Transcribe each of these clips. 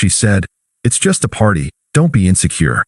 She said, "It's just a party, don't be insecure."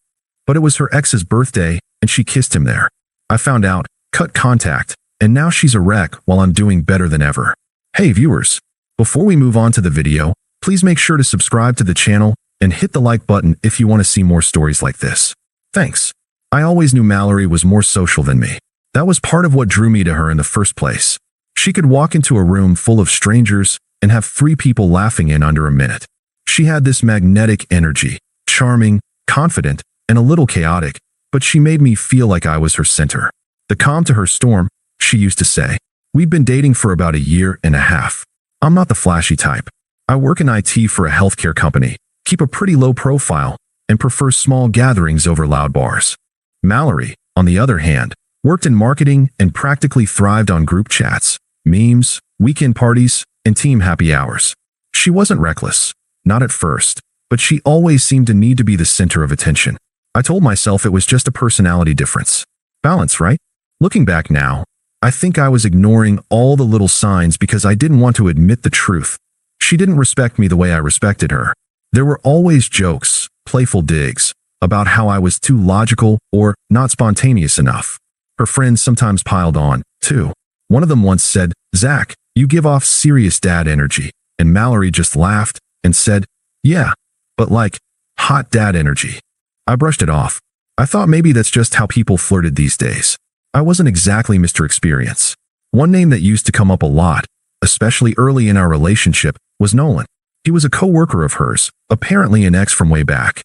But it was her ex's birthday, and she kissed him there. I found out, cut contact, and now she's a wreck while I'm doing better than ever. Hey viewers, before we move on to the video, please make sure to subscribe to the channel and hit the like button if you want to see more stories like this. Thanks. I always knew Mallory was more social than me. That was part of what drew me to her in the first place. She could walk into a room full of strangers and have 3 people laughing in under a minute. She had this magnetic energy, charming, confident, and a little chaotic, but she made me feel like I was her center. The calm to her storm, she used to say. We'd been dating for about a year and a half. I'm not the flashy type. I work in IT for a healthcare company, keep a pretty low profile, and prefer small gatherings over loud bars. Mallory, on the other hand, worked in marketing and practically thrived on group chats, memes, weekend parties, and team happy hours. She wasn't reckless, not at first, but she always seemed to need to be the center of attention. I told myself it was just a personality difference. Balance, right? Looking back now, I think I was ignoring all the little signs because I didn't want to admit the truth. She didn't respect me the way I respected her. There were always jokes, playful digs, about how I was too logical or not spontaneous enough. Her friends sometimes piled on, too. One of them once said, "Zach, you give off serious dad energy," and Mallory just laughed and said, "Yeah, but like, hot dad energy." I brushed it off. I thought maybe that's just how people flirted these days. I wasn't exactly Mr. Experience. One name that used to come up a lot, especially early in our relationship, was Nolan. He was a co-worker of hers, apparently an ex from way back.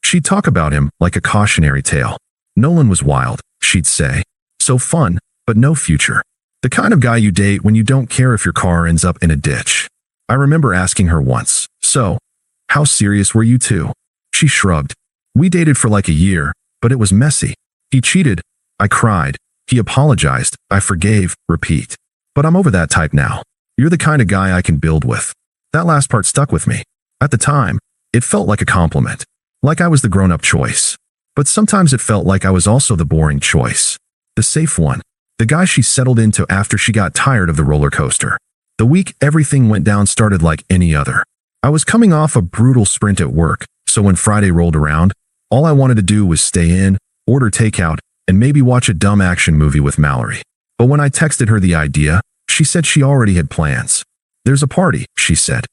She'd talk about him like a cautionary tale. Nolan was wild, she'd say. So fun, but no future. The kind of guy you date when you don't care if your car ends up in a ditch. I remember asking her once, "So, how serious were you two?" She shrugged. "We dated for like a year, but it was messy. He cheated. I cried. He apologized. I forgave. Repeat. But I'm over that type now. You're the kind of guy I can build with." That last part stuck with me. At the time, it felt like a compliment. Like I was the grown-up choice. But sometimes it felt like I was also the boring choice. The safe one. The guy she settled into after she got tired of the roller coaster. The week everything went down started like any other. I was coming off a brutal sprint at work, so when Friday rolled around, all I wanted to do was stay in, order takeout, and maybe watch a dumb action movie with Mallory. But when I texted her the idea, she said she already had plans. "There's a party," she said.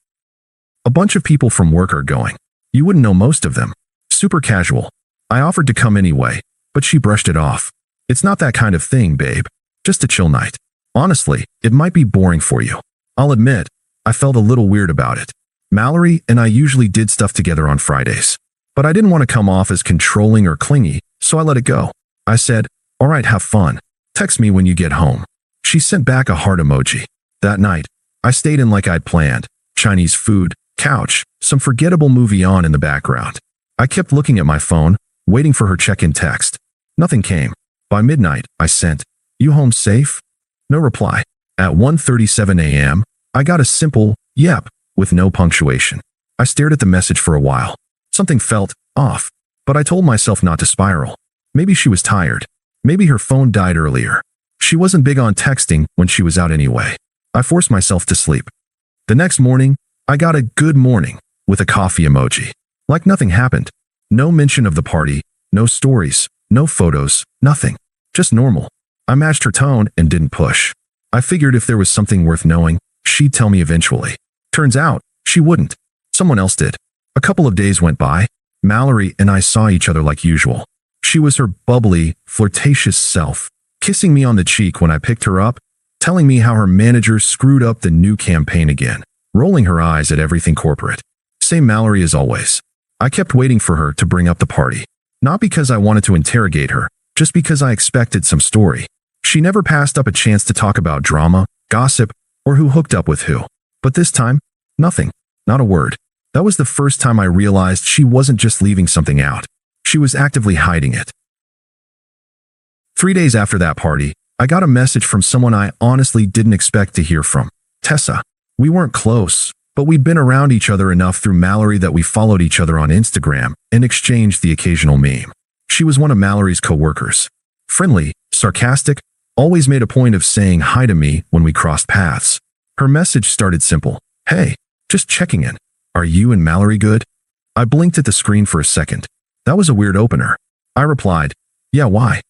"A bunch of people from work are going. You wouldn't know most of them. Super casual." I offered to come anyway, but she brushed it off. "It's not that kind of thing, babe. Just a chill night. Honestly, it might be boring for you." I'll admit, I felt a little weird about it. Mallory and I usually did stuff together on Fridays. But I didn't want to come off as controlling or clingy, so I let it go. I said, "All right, have fun. Text me when you get home." She sent back a heart emoji. That night, I stayed in like I'd planned. Chinese food, couch, some forgettable movie on in the background. I kept looking at my phone, waiting for her check-in text. Nothing came. By midnight, I sent, "You home safe?" No reply. At 1:37 a.m., I got a simple, "Yep," with no punctuation. I stared at the message for a while. Something felt off, but I told myself not to spiral. Maybe she was tired. Maybe her phone died earlier. She wasn't big on texting when she was out anyway. I forced myself to sleep. The next morning, I got a "good morning" with a coffee emoji. Like nothing happened. No mention of the party, no stories, no photos, nothing. Just normal. I matched her tone and didn't push. I figured if there was something worth knowing, she'd tell me eventually. Turns out, she wouldn't. Someone else did. A couple of days went by. Mallory and I saw each other like usual. She was her bubbly, flirtatious self, kissing me on the cheek when I picked her up, telling me how her manager screwed up the new campaign again, rolling her eyes at everything corporate. Same Mallory as always. I kept waiting for her to bring up the party. Not because I wanted to interrogate her, just because I expected some story. She never passed up a chance to talk about drama, gossip, or who hooked up with who. But this time, nothing. Not a word. That was the first time I realized she wasn't just leaving something out. She was actively hiding it. 3 days after that party, I got a message from someone I honestly didn't expect to hear from. Tessa. We weren't close, but we'd been around each other enough through Mallory that we followed each other on Instagram and exchanged the occasional meme. She was one of Mallory's co-workers. Friendly, sarcastic, always made a point of saying hi to me when we crossed paths. Her message started simple. "Hey, just checking in. Are you and Mallory good?" I blinked at the screen for a second. That was a weird opener. I replied, "Yeah, why?"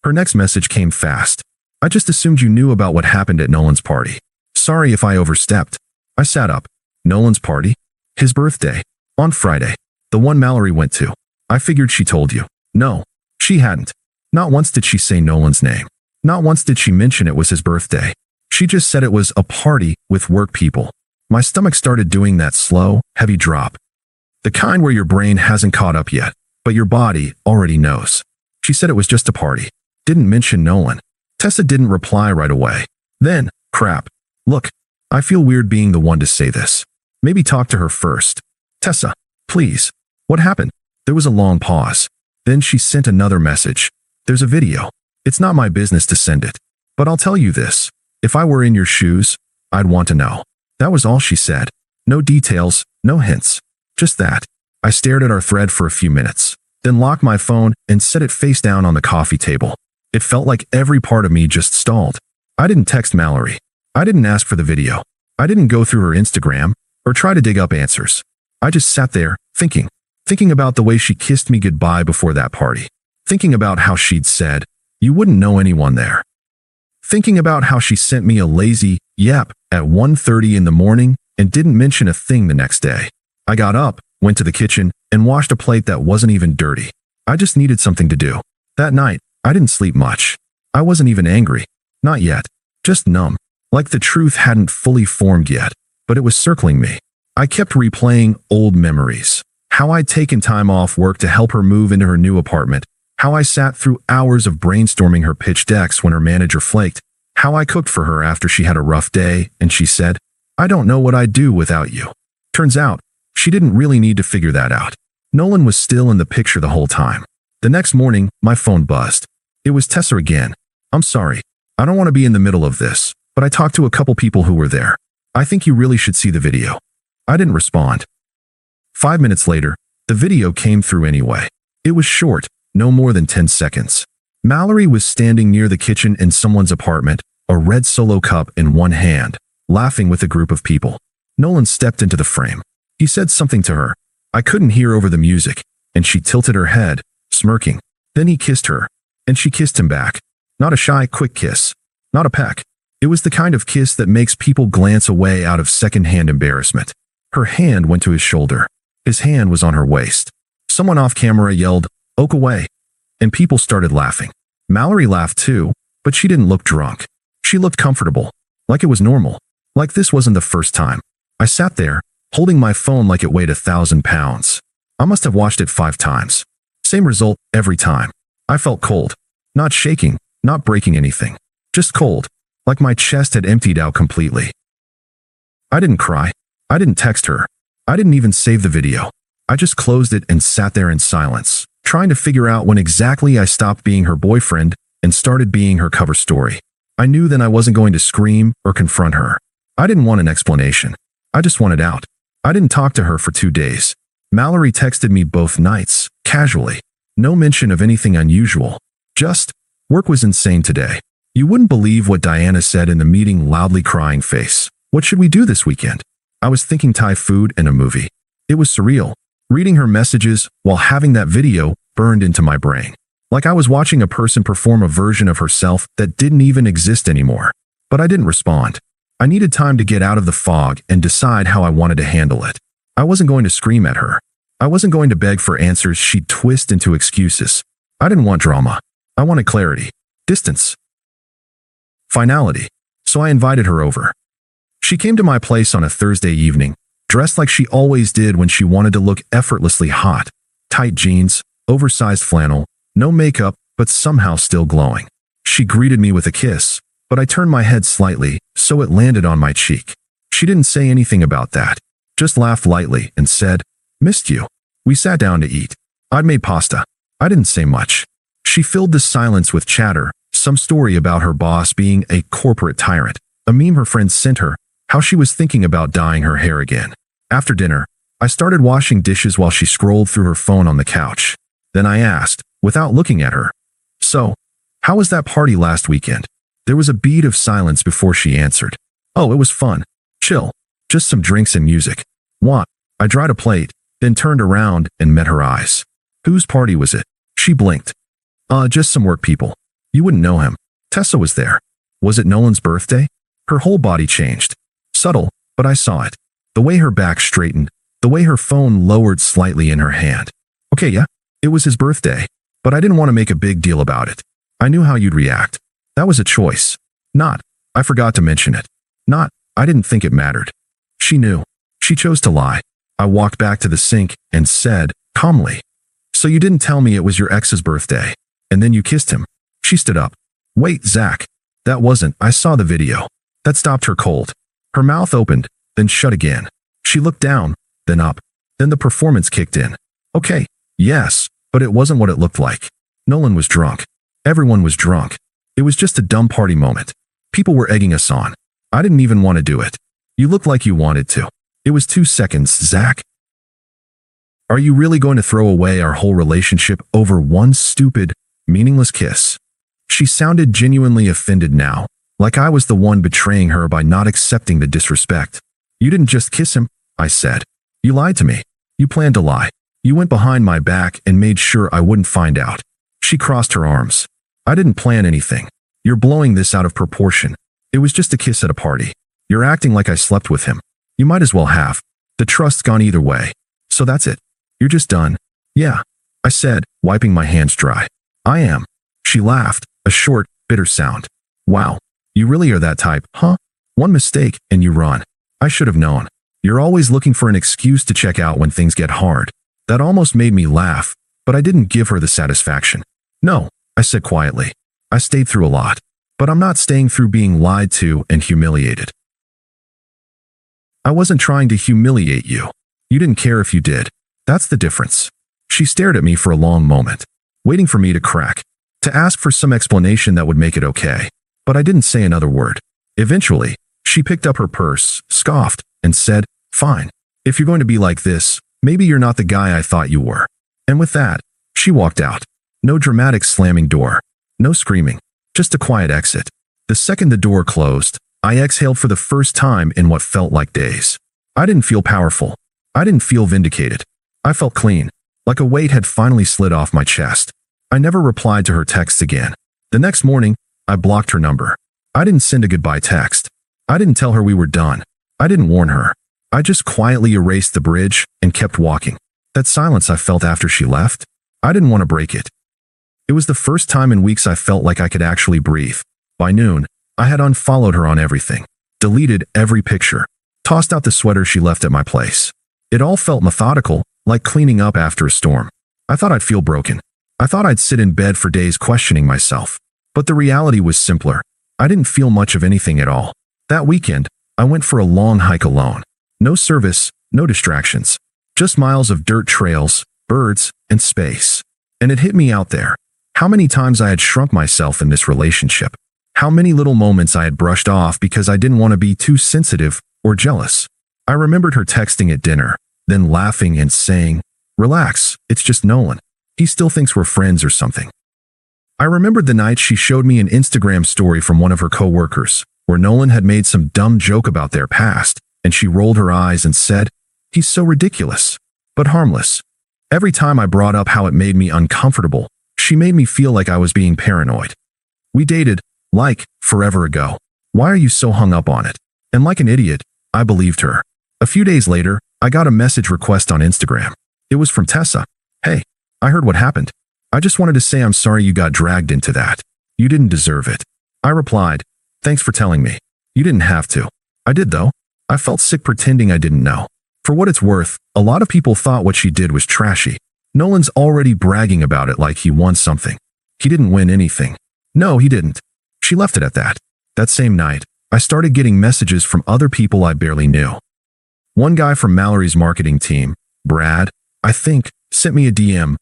Her next message came fast. "I just assumed you knew about what happened at Nolan's party. Sorry if I overstepped." I sat up. Nolan's party? His birthday. On Friday. The one Mallory went to. I figured she told you. No, she hadn't. Not once did she say Nolan's name. Not once did she mention it was his birthday. She just said it was a party with work people. My stomach started doing that slow, heavy drop. The kind where your brain hasn't caught up yet, but your body already knows. She said it was just a party. Didn't mention Nolan. Tessa didn't reply right away. Then, crap. Look, I feel weird being the one to say this. Maybe talk to her first. Tessa, please. What happened? There was a long pause. Then she sent another message. There's a video. It's not my business to send it. But I'll tell you this. If I were in your shoes, I'd want to know. That was all she said. No details, no hints. Just that. I stared at our thread for a few minutes, then locked my phone and set it face down on the coffee table. It felt like every part of me just stalled. I didn't text Mallory. I didn't ask for the video. I didn't go through her Instagram or try to dig up answers. I just sat there, thinking about the way she kissed me goodbye before that party. Thinking about how she'd said, "You wouldn't know anyone there." Thinking about how she sent me a lazy yep at 1:30 in the morning and didn't mention a thing the next day. I got up, went to the kitchen, and washed a plate that wasn't even dirty. I just needed something to do. That night, I didn't sleep much. I wasn't even angry. Not yet. Just numb. Like the truth hadn't fully formed yet, but it was circling me. I kept replaying old memories. How I'd taken time off work to help her move into her new apartment. How I sat through hours of brainstorming her pitch decks when her manager flaked. How I cooked for her after she had a rough day and she said, "I don't know what I'd do without you." Turns out, she didn't really need to figure that out. Nolan was still in the picture the whole time. The next morning, my phone buzzed. It was Tessa again. "I'm sorry. I don't want to be in the middle of this, but I talked to a couple people who were there. I think you really should see the video." I didn't respond. 5 minutes later, the video came through anyway. It was short, no more than 10 seconds. Mallory was standing near the kitchen in someone's apartment, a red Solo cup in one hand, laughing with a group of people. Nolan stepped into the frame. He said something to her. I couldn't hear over the music, and she tilted her head, smirking. Then he kissed her, and she kissed him back. Not a shy, quick kiss. Not a peck. It was the kind of kiss that makes people glance away out of secondhand embarrassment. Her hand went to his shoulder. His hand was on her waist. Someone off camera yelled, "Oak away," and people started laughing. Mallory laughed too, but she didn't look drunk. She looked comfortable, like it was normal, like this wasn't the first time. I sat there, holding my phone like it weighed 1,000 pounds. I must have watched it 5 times. Same result every time. I felt cold. Not shaking, not breaking anything. Just cold, like my chest had emptied out completely. I didn't cry. I didn't text her. I didn't even save the video. I just closed it and sat there in silence, trying to figure out when exactly I stopped being her boyfriend and started being her cover story. I knew then I wasn't going to scream or confront her. I didn't want an explanation. I just wanted out. I didn't talk to her for 2 days. Mallory texted me both nights, casually. No mention of anything unusual. Just, work was insane today. You wouldn't believe what Diana said in the meeting, loudly crying face. What should we do this weekend? I was thinking Thai food and a movie. It was surreal. Reading her messages while having that video burned into my brain. Like I was watching a person perform a version of herself that didn't even exist anymore. But I didn't respond. I needed time to get out of the fog and decide how I wanted to handle it. I wasn't going to scream at her. I wasn't going to beg for answers she'd twist into excuses. I didn't want drama. I wanted clarity. Distance. Finality. So I invited her over. She came to my place on a Thursday evening, dressed like she always did when she wanted to look effortlessly hot. Tight jeans, oversized flannel, no makeup, but somehow still glowing. She greeted me with a kiss, but I turned my head slightly, so it landed on my cheek. She didn't say anything about that, just laughed lightly and said, "Missed you." We sat down to eat. I'd made pasta. I didn't say much. She filled the silence with chatter, some story about her boss being a corporate tyrant, a meme her friends sent her, how she was thinking about dyeing her hair again. After dinner, I started washing dishes while she scrolled through her phone on the couch. Then I asked, without looking at her, "So, how was that party last weekend?" There was a beat of silence before she answered. "Oh, it was fun. Chill. Just some drinks and music." "What?" I dried a plate, then turned around and met her eyes. Whose party was it? She blinked. Just some work people. You wouldn't know him. Tessa was there. Was it Nolan's birthday? Her whole body changed. Subtle, but I saw it. The way her back straightened, the way her phone lowered slightly in her hand. Okay, yeah, it was his birthday, but I didn't want to make a big deal about it. I knew how you'd react. That was a choice. Not, I forgot to mention it. Not, I didn't think it mattered. She knew. She chose to lie. I walked back to the sink and said, calmly, so you didn't tell me it was your ex's birthday, and then you kissed him. She stood up. Wait, Zach. That wasn't, I saw the video. That stopped her cold. Her mouth opened, then shut again. She looked down, then up. Then the performance kicked in. Okay, yes, but it wasn't what it looked like. Nolan was drunk. Everyone was drunk. It was just a dumb party moment. People were egging us on. I didn't even want to do it. You looked like you wanted to. It was 2 seconds, Zach. Are you really going to throw away our whole relationship over one stupid, meaningless kiss? She sounded genuinely offended now, like I was the one betraying her by not accepting the disrespect. You didn't just kiss him, I said. You lied to me. You planned to lie. You went behind my back and made sure I wouldn't find out. She crossed her arms. I didn't plan anything. You're blowing this out of proportion. It was just a kiss at a party. You're acting like I slept with him. You might as well have. The trust's gone either way. So that's it. You're just done. Yeah, I said, wiping my hands dry. I am. She laughed, a short, bitter sound. Wow, you really are that type, huh? One mistake, and you run. I should have known. You're always looking for an excuse to check out when things get hard. That almost made me laugh, but I didn't give her the satisfaction. No, I said quietly. I stayed through a lot, but I'm not staying through being lied to and humiliated. I wasn't trying to humiliate you. You didn't care if you did. That's the difference. She stared at me for a long moment, waiting for me to crack, to ask for some explanation that would make it okay. But I didn't say another word. Eventually, she picked up her purse, scoffed, and said, fine. If you're going to be like this, maybe you're not the guy I thought you were. And with that, she walked out. No dramatic slamming door. No screaming. Just a quiet exit. The second the door closed, I exhaled for the first time in what felt like days. I didn't feel powerful. I didn't feel vindicated. I felt clean, like a weight had finally slid off my chest. I never replied to her texts again. The next morning, I blocked her number. I didn't send a goodbye text. I didn't tell her we were done. I didn't warn her. I just quietly erased the bridge and kept walking. That silence I felt after she left, I didn't want to break it. It was the first time in weeks I felt like I could actually breathe. By noon, I had unfollowed her on everything, deleted every picture, tossed out the sweater she left at my place. It all felt methodical, like cleaning up after a storm. I thought I'd feel broken. I thought I'd sit in bed for days questioning myself. But the reality was simpler. I didn't feel much of anything at all. That weekend, I went for a long hike alone. No service, no distractions. Just miles of dirt trails, birds, and space. And it hit me out there. How many times I had shrunk myself in this relationship. How many little moments I had brushed off because I didn't want to be too sensitive or jealous. I remembered her texting at dinner, then laughing and saying, relax, it's just Nolan. He still thinks we're friends or something. I remembered the night she showed me an Instagram story from one of her coworkers, where Nolan had made some dumb joke about their past, and she rolled her eyes and said, he's so ridiculous, but harmless. Every time I brought up how it made me uncomfortable, she made me feel like I was being paranoid. We dated, like, forever ago. Why are you so hung up on it? And like an idiot, I believed her. A few days later, I got a message request on Instagram. It was from Tessa. Hey, I heard what happened. I just wanted to say I'm sorry you got dragged into that. You didn't deserve it. I replied, thanks for telling me. You didn't have to. I did though. I felt sick pretending I didn't know. For what it's worth, a lot of people thought what she did was trashy. Nolan's already bragging about it like he won something. He didn't win anything. No, he didn't. She left it at that. That same night, I started getting messages from other people I barely knew. One guy from Mallory's marketing team, Brad, I think, sent me a DM.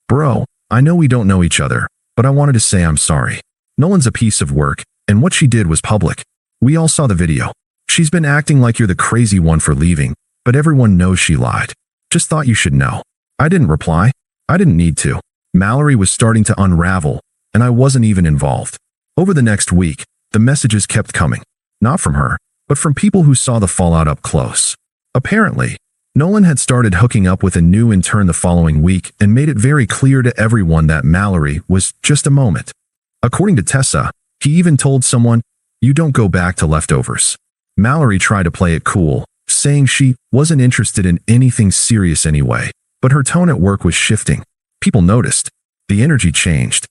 Bro, I know we don't know each other, but I wanted to say I'm sorry. Nolan's a piece of work, and what she did was public. We all saw the video. She's been acting like you're the crazy one for leaving, but everyone knows she lied. Just thought you should know. I didn't reply. I didn't need to. Mallory was starting to unravel, and I wasn't even involved. Over the next week, the messages kept coming. Not from her, but from people who saw the fallout up close. Apparently, Nolan had started hooking up with a new intern the following week and made it very clear to everyone that Mallory was just a moment. According to Tessa, he even told someone, "You don't go back to leftovers." Mallory tried to play it cool, saying she wasn't interested in anything serious anyway, but her tone at work was shifting. People noticed. The energy changed.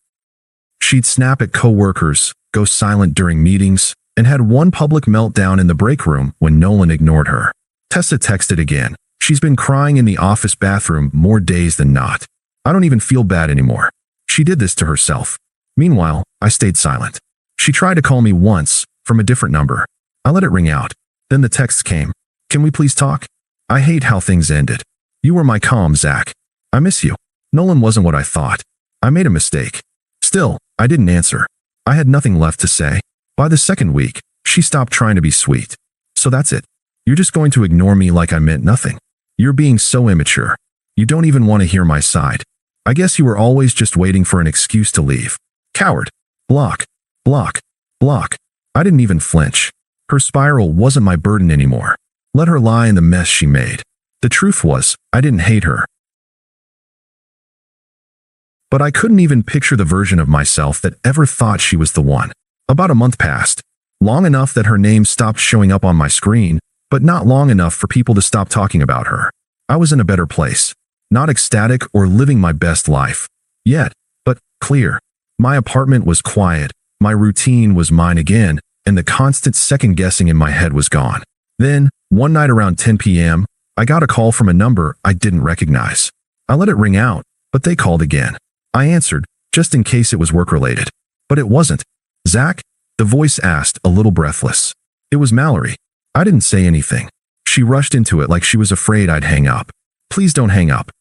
She'd snap at coworkers, go silent during meetings, and had one public meltdown in the break room when Nolan ignored her. Tessa texted again. "She's been crying in the office bathroom more days than not. I don't even feel bad anymore. She did this to herself." Meanwhile, I stayed silent. She tried to call me once, from a different number. I let it ring out. Then the text came. "Can we please talk? I hate how things ended. You were my calm, Zach. I miss you." Nolan wasn't what I thought. I made a mistake. Still, I didn't answer. I had nothing left to say. By the second week, she stopped trying to be sweet. "So that's it. You're just going to ignore me like I meant nothing. You're being so immature. You don't even want to hear my side. I guess you were always just waiting for an excuse to leave. Coward. Block. Block. Block." I didn't even flinch. Her spiral wasn't my burden anymore. Let her lie in the mess she made. The truth was, I didn't hate her. But I couldn't even picture the version of myself that ever thought she was the one. About a month passed. Long enough that her name stopped showing up on my screen, but not long enough for people to stop talking about her. I was in a better place. Not ecstatic or living my best life. Yet, but clear. My apartment was quiet, my routine was mine again, and the constant second-guessing in my head was gone. Then, one night around 10 p.m., I got a call from a number I didn't recognize. I let it ring out, but they called again. I answered, just in case it was work-related. But it wasn't. "Zach?" the voice asked, a little breathless. It was Mallory. I didn't say anything. She rushed into it like she was afraid I'd hang up. "Please don't hang up.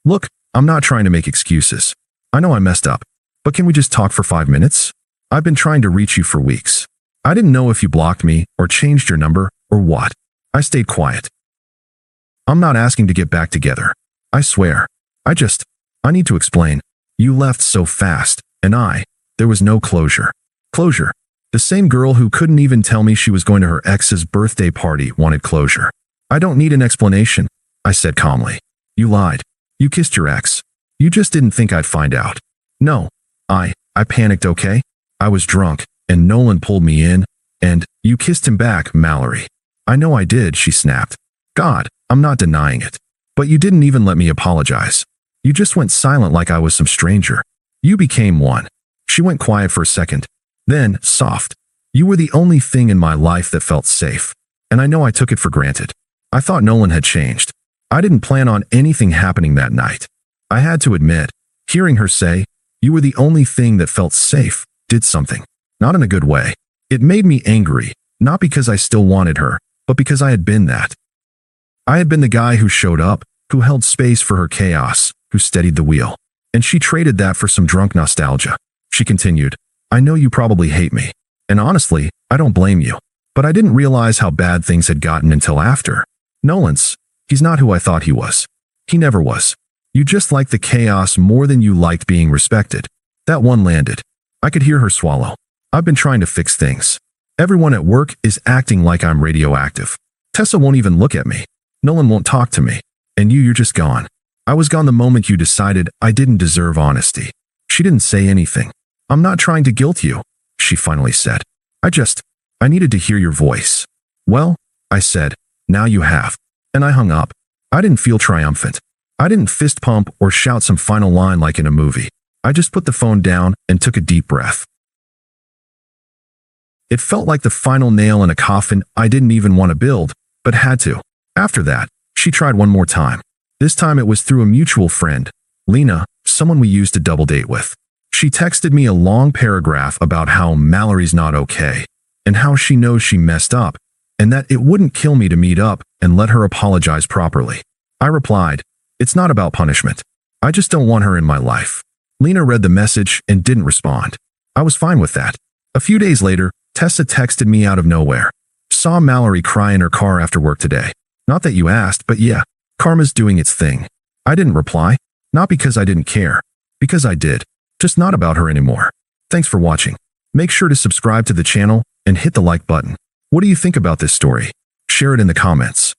Look, I'm not trying to make excuses. I know I messed up. But can we just talk for 5 minutes? I've been trying to reach you for weeks. I didn't know if you blocked me or changed your number or what." I stayed quiet. "I'm not asking to get back together. I swear. I need to explain. You left so fast, and there was no closure." Closure. The same girl who couldn't even tell me she was going to her ex's birthday party wanted closure. "I don't need an explanation," I said calmly. "You lied. You kissed your ex. You just didn't think I'd find out." "No." I panicked, okay? I was drunk, and Nolan pulled me in, and "You kissed him back, Mallory." "I know I did," she snapped. "God, I'm not denying it. But you didn't even let me apologize. You just went silent like I was some stranger. You became one." She went quiet for a second. Then, soft. "You were the only thing in my life that felt safe. And I know I took it for granted. I thought Nolan had changed. I didn't plan on anything happening that night." I had to admit, hearing her say, "You were the only thing that felt safe," did something. Not in a good way. It made me angry, not because I still wanted her, but because I had been that. I had been the guy who showed up, who held space for her chaos, who steadied the wheel. And she traded that for some drunk nostalgia. She continued, "I know you probably hate me. And honestly, I don't blame you. But I didn't realize how bad things had gotten until after. He's not who I thought he was. He never was. You just liked the chaos more than you liked being respected." That one landed. I could hear her swallow. "I've been trying to fix things. Everyone at work is acting like I'm radioactive. Tessa won't even look at me. Nolan won't talk to me. And you're just gone. I was gone the moment you decided I didn't deserve honesty." She didn't say anything. "I'm not trying to guilt you," she finally said. I needed to hear your voice." "Well," I said, "now you have." And I hung up. I didn't feel triumphant. I didn't fist pump or shout some final line like in a movie. I just put the phone down and took a deep breath. It felt like the final nail in a coffin I didn't even want to build, but had to. After that, she tried one more time. This time it was through a mutual friend, Lena, someone we used to double date with. She texted me a long paragraph about how Mallory's not okay, and how she knows she messed up, and that it wouldn't kill me to meet up and let her apologize properly. I replied, "It's not about punishment. I just don't want her in my life." Lena read the message and didn't respond. I was fine with that. A few days later, Tessa texted me out of nowhere. "Saw Mallory cry in her car after work today. Not that you asked, but yeah, karma's doing its thing." I didn't reply. Not because I didn't care. Because I did. Just not about her anymore. Thanks for watching. Make sure to subscribe to the channel and hit the like button. What do you think about this story? Share it in the comments.